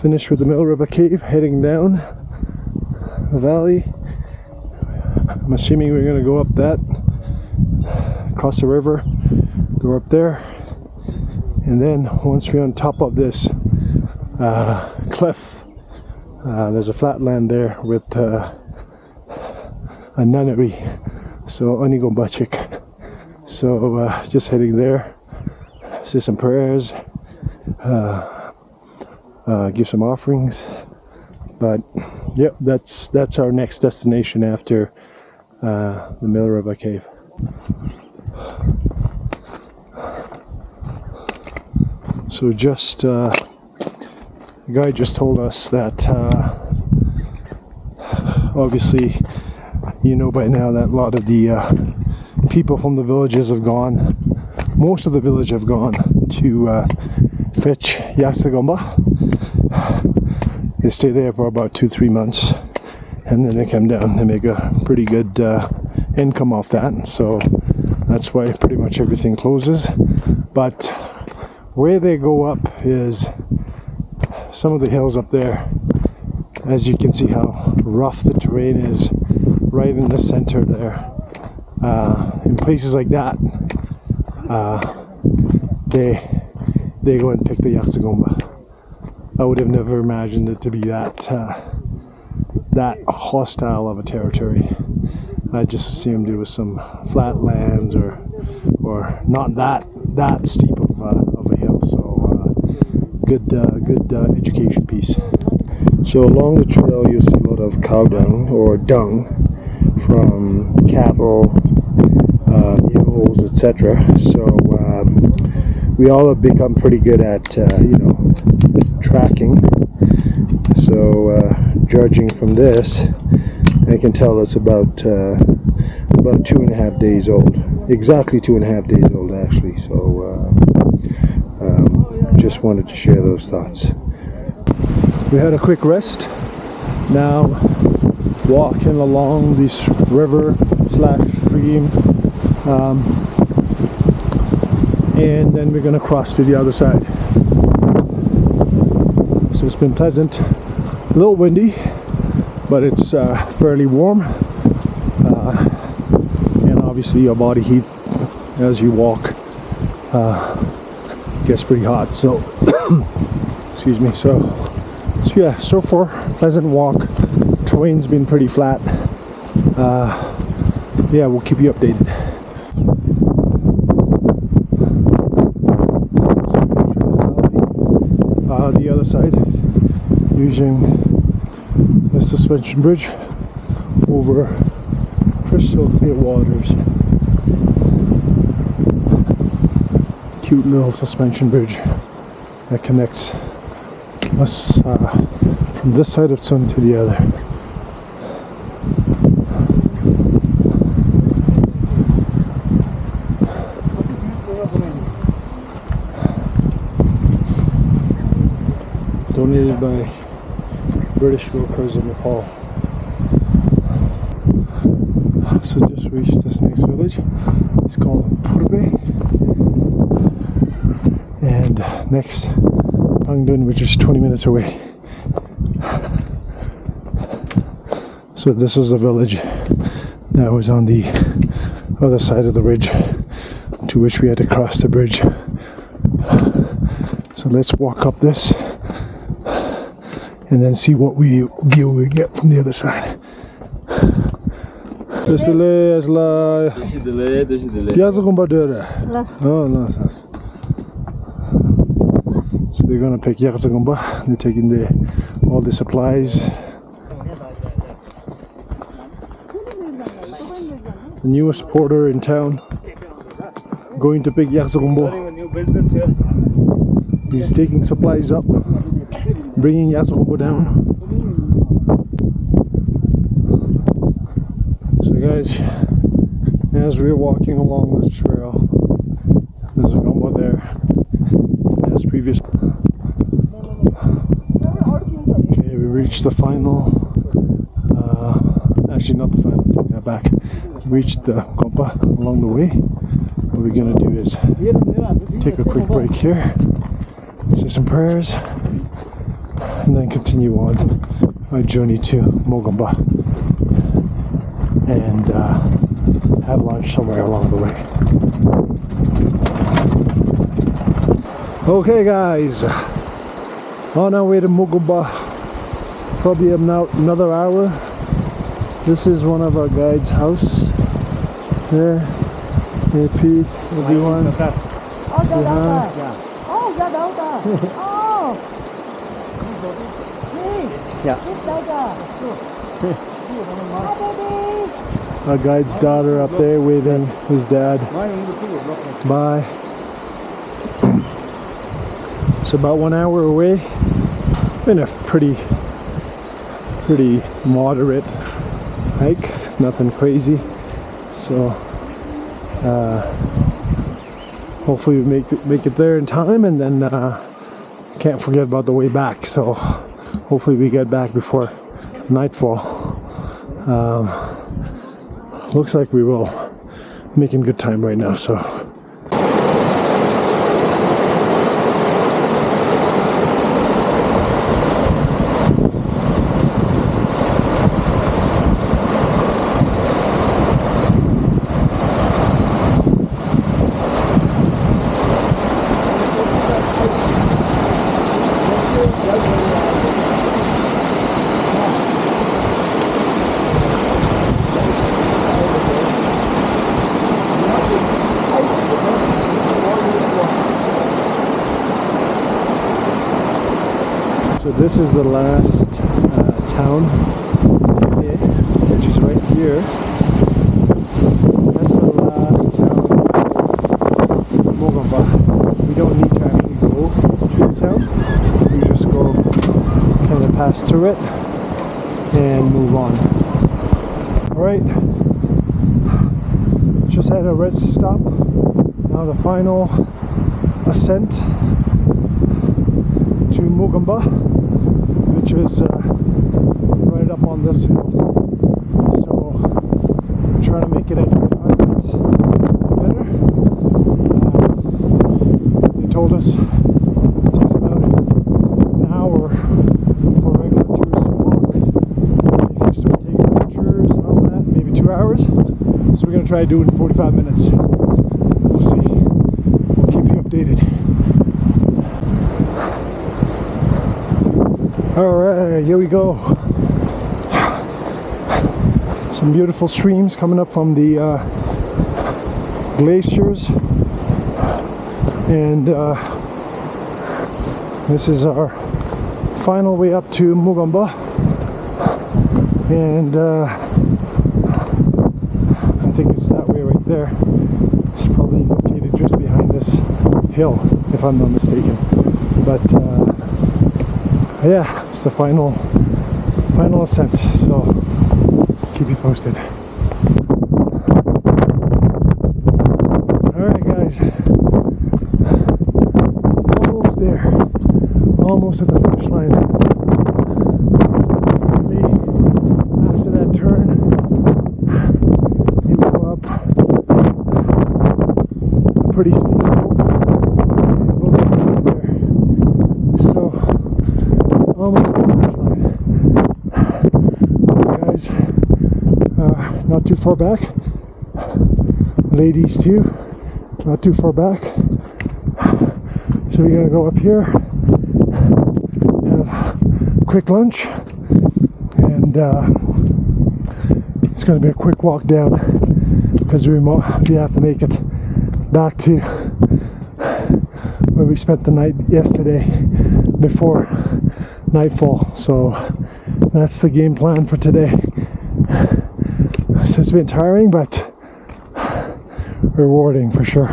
Finished with the Mill River Cave, heading down the valley. I'm assuming we're going to go up that, across the river, go up there, and then once we're on top of this cliff, there's a flatland there with a nunnery, so Onigombachik. So just heading there, say some prayers, give some offerings. But yep, that's our next destination after the Mill River Cave. So just the guy just told us that obviously you know by now that a lot of the people from the villages have gone, most of the village have gone to fetch Yaksagomba. They stay there for about 2-3 months, and then they come down. They make a pretty good income off that, so that's why pretty much everything closes. But where they go up is some of the hills up there. As you can see how rough the terrain is right in the center there. In places like that, they go and pick the Yaksagomba. I would have never imagined it to be that hostile of a territory. I just assumed it was some flatlands or not that steep of a hill. So good education piece. So along the trail you'll see a lot of cow dung or dung from cattle, mules, etc. So we all have become pretty good at tracking. So judging from this, I can tell it's about 2.5 days old. Exactly 2.5 days old, actually. So just wanted to share those thoughts. We had a quick rest. Now walking along this river/stream, and then we're going to cross to the other side. So it's been pleasant, a little windy, but it's fairly warm, and obviously your body heat as you walk gets pretty hot, so excuse me. So yeah, so far pleasant walk. Terrain's been pretty flat. Yeah, we'll keep you updated. The other side, using the suspension bridge over crystal clear waters. Cute little suspension bridge that connects us from this side of Tsum to the other. Donated by British workers of Nepal. So just reached this next village. It's called Purbe. And next Pangdun, which is 20 minutes away. So this was the village that was on the other side of the ridge, to which we had to cross the bridge. So let's walk up this and then see what view we get from the other side. So they're gonna pick Yaksagomba. They're taking all the supplies. The newest porter in town going to pick Yaksagomba. He's taking supplies up, bringing Yaksagomba down. So guys, as we're walking along this trail, there's a gomba there, as previous. Okay, we reached the final, actually not the final, take that back. Reached the gomba along the way. What we're gonna do is take a quick break here, say some prayers, and then continue on our journey to Mogamba and have lunch somewhere along the way. Okay guys, on our way to Mogamba, probably about another hour. This is one of our guides' house. There, AP, everyone. Say hi. Our guide's daughter up there waving his dad. Bye. It's about 1 hour away. Been a pretty moderate hike, nothing crazy. So hopefully we make it there in time, and then can't forget about the way back. So hopefully we get back before nightfall. Looks like we will. Making good time right now. So. So this is the last town, which is right here. That's the last town, Mogamba. We don't need to actually go to the town. We just go kind of pass through it and move on. Alright, just had a rest stop. Now the final ascent to Mogamba, which is right up on this hill. So I'm trying to make it in 5 minutes or better. They told us it takes about an hour for regular tourists to walk. If you start taking pictures and all that, maybe 2 hours. So we're going to try doing 45 minutes. We'll see. We'll keep you updated. Alright, here we go. Some beautiful streams coming up from the glaciers. And this is our final way up to Mogamba. And I think it's that way right there. It's probably located just behind this hill, if I'm not mistaken. But yeah, it's the final ascent, so keep you posted. Alright guys, almost there, almost at the finish line. After that turn, you go up a pretty steep slope. Not too far back. Ladies too, not too far back. So we're gonna go up here, have a quick lunch, and it's gonna be a quick walk down because we have to make it back to where we spent the night yesterday before nightfall. So that's the game plan for today. So it's been tiring, but rewarding for sure.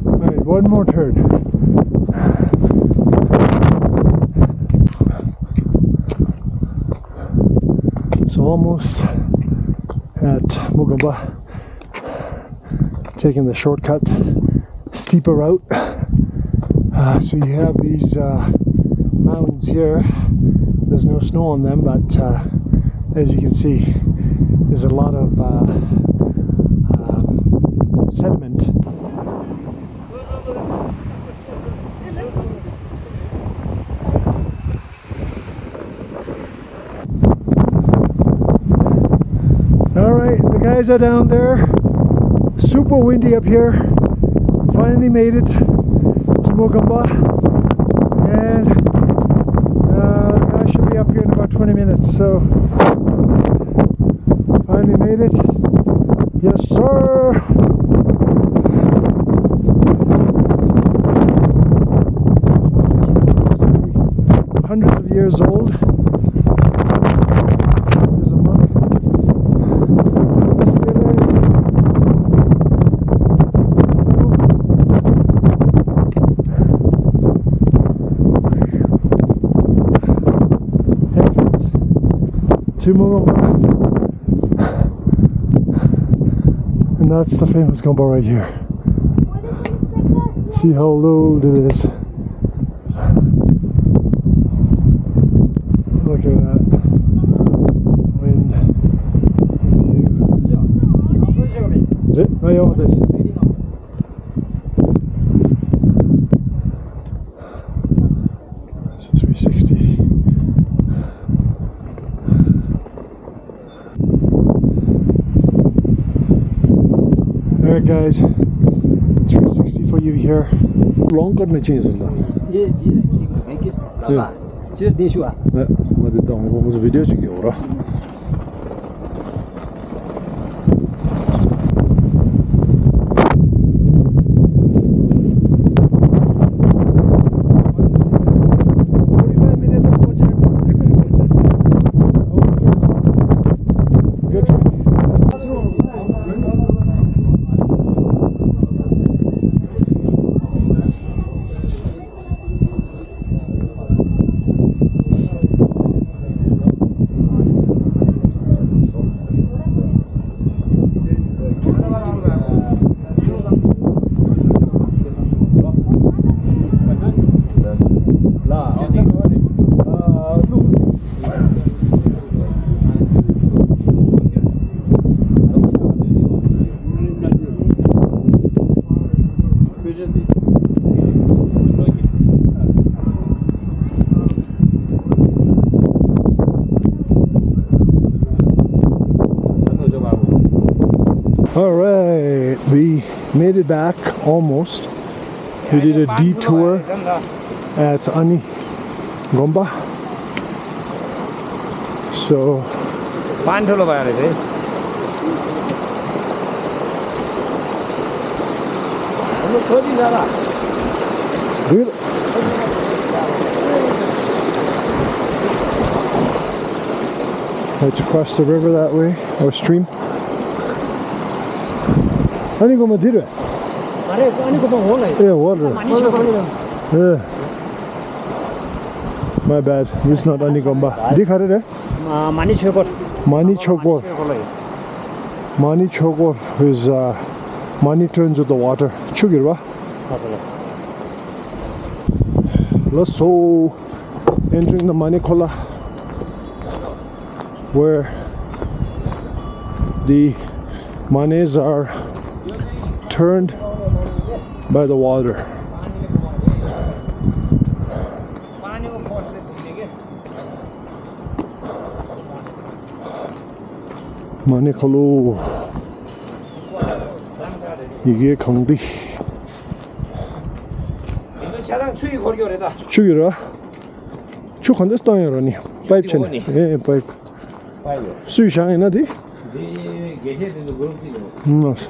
Alright, one more turn. So almost at Mogamba, taking the shortcut, steeper route. So you have these mountains here. There's no snow on them, but as you can see, there's a lot of sediment. guys are down there. Super windy up here. Finally made it to Mogamba, and I should be up here in about 20 minutes. So finally made it. Yes, sir. Hundreds of years old. There's a monk. Let's get in. Entrance to Mogamba. And that's the famous gomba right here. See how old it is. Look at that wind view. Is it? Oh, yeah, this. It's a 360. Alright guys, 360 for you here. Long cut na change la. Yeah. Just this one. 네, 어디다 무슨 비디오 찍어오라. Alright, we made it back almost. We did a detour at Ani Gomba. So had to cross the river that way, or stream. Ani Gomba did it. Yeah, water. Yeah. My bad. It's not Ani Gomba. Dikhare Mani Chokor. Mani Chokor. Mani Chokor is Mani turns with the water. Chugirwa. So entering the Mani Kola, where the manes are turned by the water. Mani Kolo. 이게 강비. 차량 추위 걸겨래다. 추기라. 추 컨데스탕이라니. 파이프 chen. 예, 파이프. 수위샹이 나디? 네, 계셔도 그렇지. 맞아.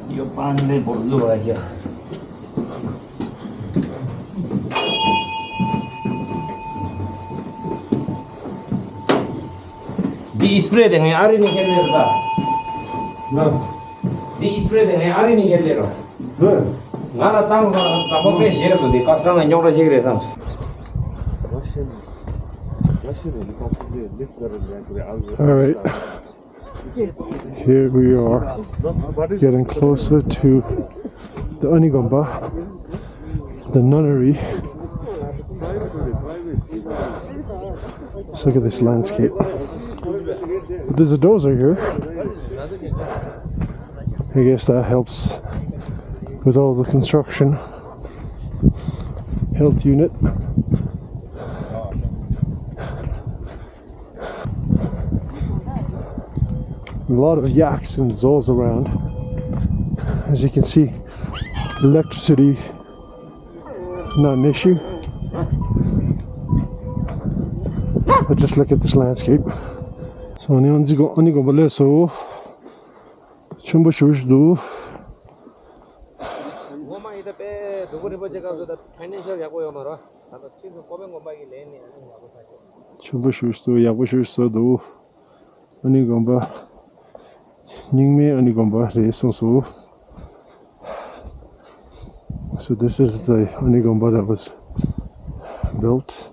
이거 빠는데 모르겠어. 디 스프레이 등에 아리니 겔레로다. 디 스프레이 등에 아리니 겔레로. 나라 땅서 담보페 시에서 디 가스랑 용로 시그레서. Alright, here we are getting closer to the Anigomba. the nunnery. Just look at this landscape. There's a dozer here. I guess that helps with all the construction. Health unit. A lot of yaks and zos around. As you can see, electricity not an issue. But just look at this landscape. So only go bale so chumbo shush do. Chumbo shush do yabu shush do only gomba ningme only gomba re so. So this is the Onigomba that was built.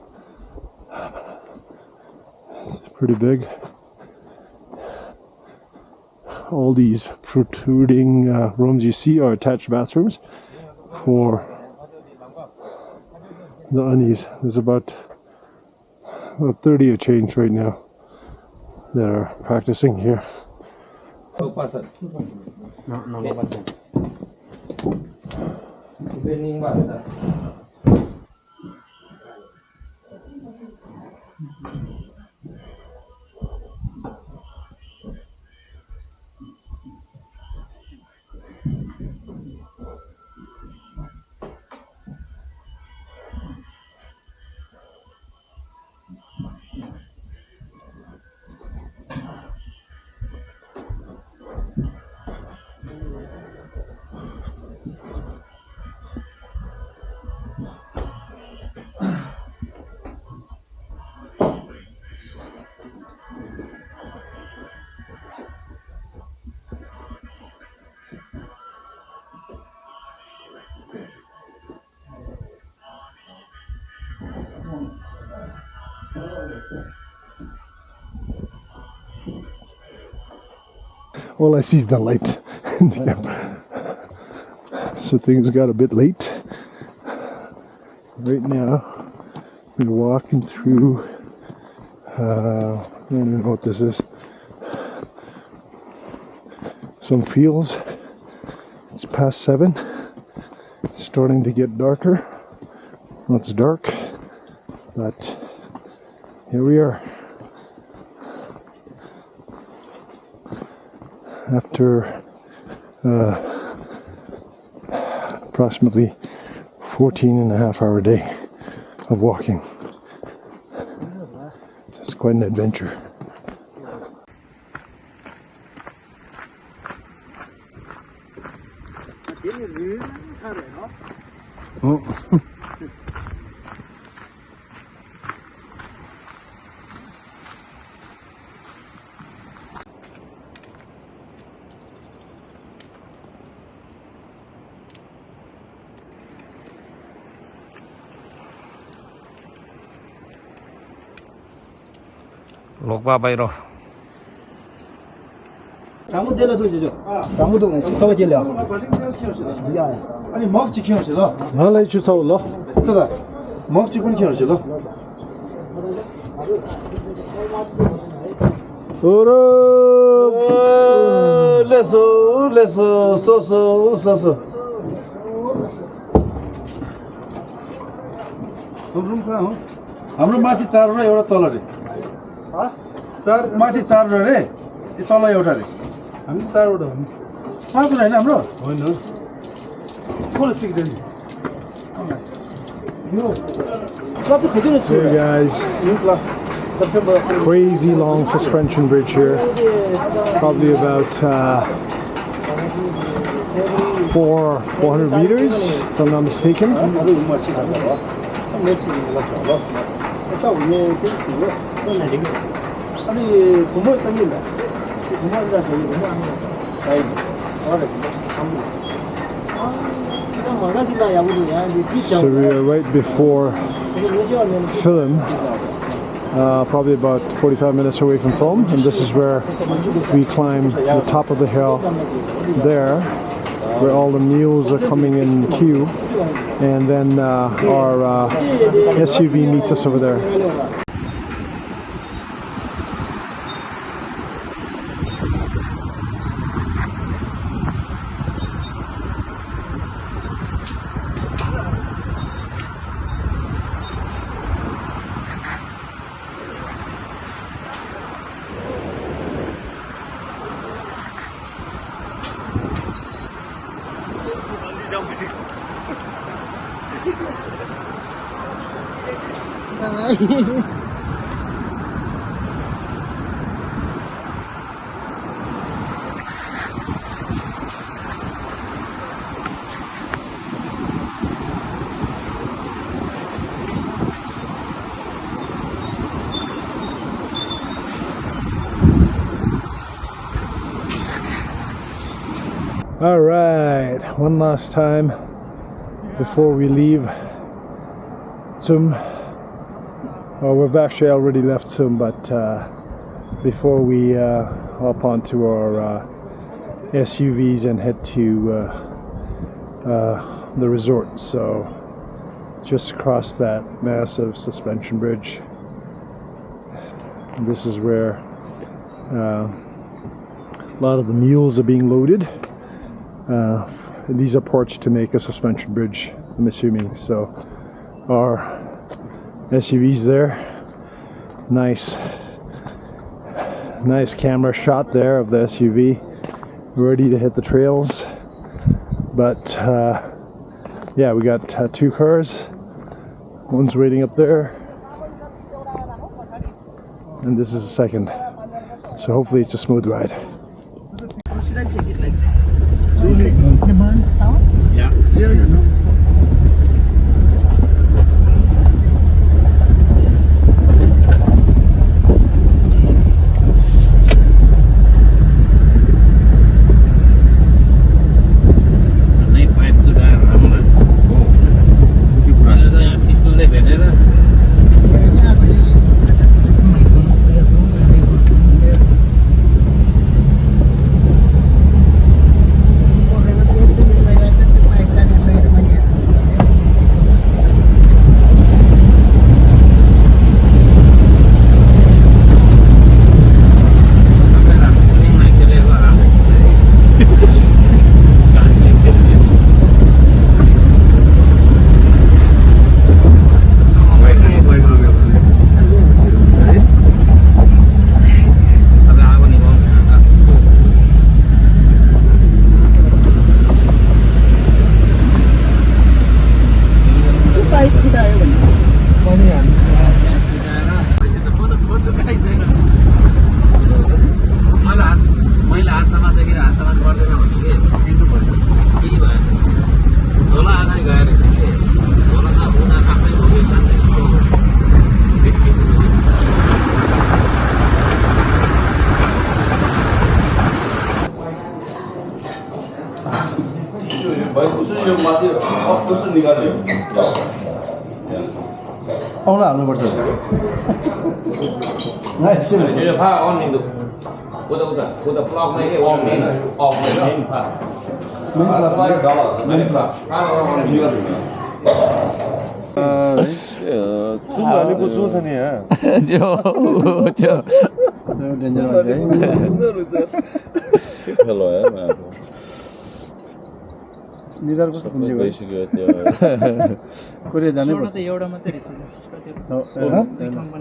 It's pretty big. All these protruding rooms you see are attached bathrooms for the Unis. There's about 30 of change right now that are practicing here. All I see is the light. So things got a bit late. Right now, we're walking through, I don't even know what this is. Some fields. It's past 7. It's starting to get darker. Well, it's dark, but here we are. After approximately 14.5-hour day of walking. It's quite an adventure. Oh. lokpa bayro 잘못 내려두시죠. 잘못도 저거 질려. 야. 아니 먹 지키셔서. 나를 주사올라. 그다. 먹 지키는 키셔서. 레서 소소. हाम्रो माथि 4 र एउटा तल रे. माथि 4 रे यो तल एउटा रे. हामी 4 वटा हो. 5 हैन हाम्रो? हैन. कोले सिक्दैन. यो कति खजिलो छ. Hey guys. Crazy long suspension bridge here. Probably about 400 meters, if I'm not mistaken. So we are right before Tsum, probably about 45 minutes away from Tsum, and this is where we climb the top of the hill there where all the mules are coming in queue, and then our SUV meets us over there. All right, one last time before we leave Tsum. Well, we've actually already left Tsum, but before we hop onto our SUVs and head to the resort, so just across that massive suspension bridge. And this is where a lot of the mules are being loaded. These are ports to make a suspension bridge, I'm assuming. So our SUVs there. Nice camera shot there of the SUV ready to hit the trails. But yeah, we got 2 cars. One's waiting up there, and this is the second. So hopefully it's a smooth ride. Should I take it like this? The burn stop? Yeah. औँला हाल्नुपर्छ भनेको जो छ नि निदार कस्तो पुग्यो Korea जानै पर्छ एउटा मात्रै रहेछ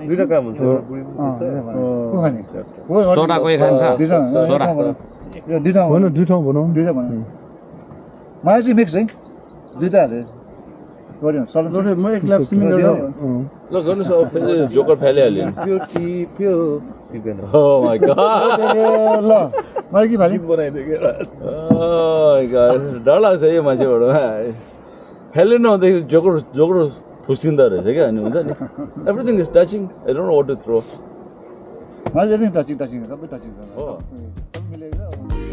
दुईटा काम हुन्छ सोडा कोही खान्छ सोडा दुईटा भन दुईटा भनौँ दुईटा भन मलाई चाहिँ मिक्स है दुईटा हाले गर्यो सल्लाह म एक ग्लास सिमी गर्यो ल गर्नुस् अब फेरि जोकर फालिहाल्यो त्यो टिप्यो टिपेन ओ माय गॉड ल मलाई के भाले बनाइदियो के ओ माय गॉड डर लाग्छ यो मान्छेबाट फाल्यो नहुँदाखेरि जोकर जोकर फुस्किँदो रहेछ क्या अनि हुन्छ नि everything is touching I don't know what to throw मलाई चाहिँ टचिङ सबै टचिङ छ हो सबै मिलेको